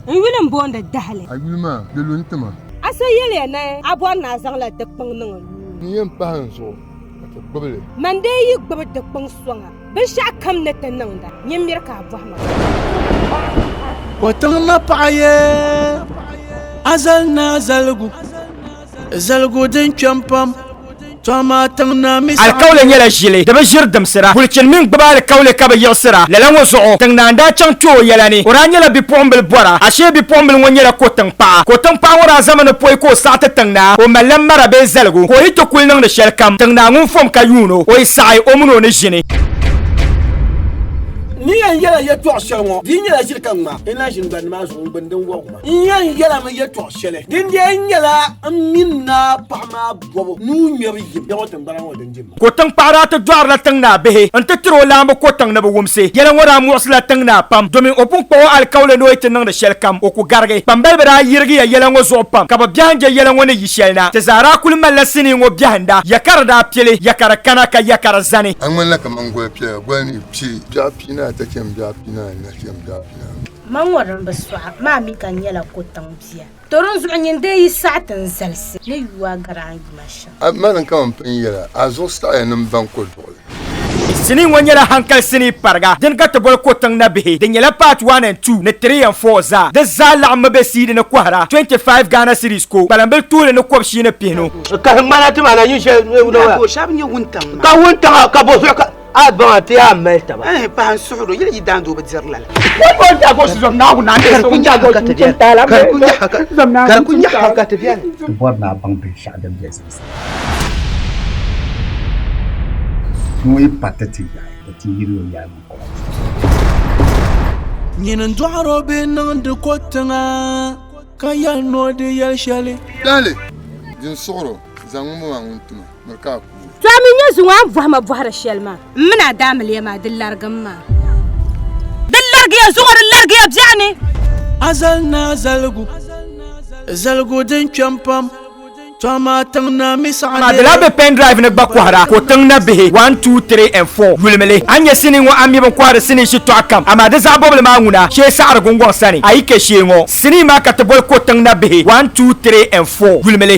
William Bonda Dahli. I will ma, the Luntama. I say, Yelena, I want Nazala the Pong. Nian Panso, at a bubble. Monday, you go with the Pong Swanga. Bisha come net and nunda. Yemirka Vama. Watana Paye Azal Nazalgu Zalgudin Champam. الكولة نيلا جيلي دابا جير دمسرا ولكن من قبل الكولة كابا يلسرا للا وزعو تنغنا ندا تشانتو يلاني ورانيلا بيبوم بالبورا اشي بيبوم بالونيلا كوتن با ورا زمن بوي كو ساعت تنغنا وملم مرا بيزلغو كو يتو كل نغ نشالكام تنغنا نفهم كيونو ويساي اومنو نجيني ni yan yala ye to shelmo din yala shirkan ma ina shin ban ma so ban dan wo ma yan yala ma ye to shele din yan yala minna pama bobo nu nyabi yim ya wotan baran wodan jim ko tang para ta dwar la tang na behe anta tro la ma ko tang na wumse yala wara musla tang na pam domin opun ko al kawle no ite nang da shelkam o ko garge pam bera yirgi ya yala ngo zo pam ka ba byanje yala ngone yishelna ta zara kul malla sini ngo byanda yakara da pele yakara kana ka yakara zani an wala kaman go pye gwani psi japina ta kem japina na kem japina man waran baswa ma mi kan yala ko tambia toron zu anyen dai sa'atan salsi ne yuwa garan masha man kan pin yala azo sta en banko dole sini wanyala hankal sini parga den gatta bol ko tang na bihi den yala part 1 and 2 ne 3 and 4 za de zala amma be sidi na kwara 25 Ghana series ko balambel tour ne ko shi ne pino ka mana tuma na yin she no ko shab ni wuntan ka wuntan ka bo ka adban ti amal taba ba han suudo yeli dando bedzerla ko ta ko so na ko na ko nya ko tala ka kunya ka tabian borna bang be shadam jesus muy patati ya ti yiro ya ko nyen ndwaro be nan de kotanga kaya no de yel shale dale din soro zangu ma wuntuma marka ku Tami nyezu wa vahma vahra shelma mina damel yama dillar gamma dillar ya zuwar dillar ya bjani azal na zalgu din champam tama tangna misade madala be pen drive ne bakwara ko tangna be 1 2 3 and 4 wulmele anya sini ngo ammi ban kwara sini shi to akam amada za boble manguna she sa'ar gongon sani ayike she ngo sini ma ka tabol ko tangna be 1 2 3 and 4 wulmele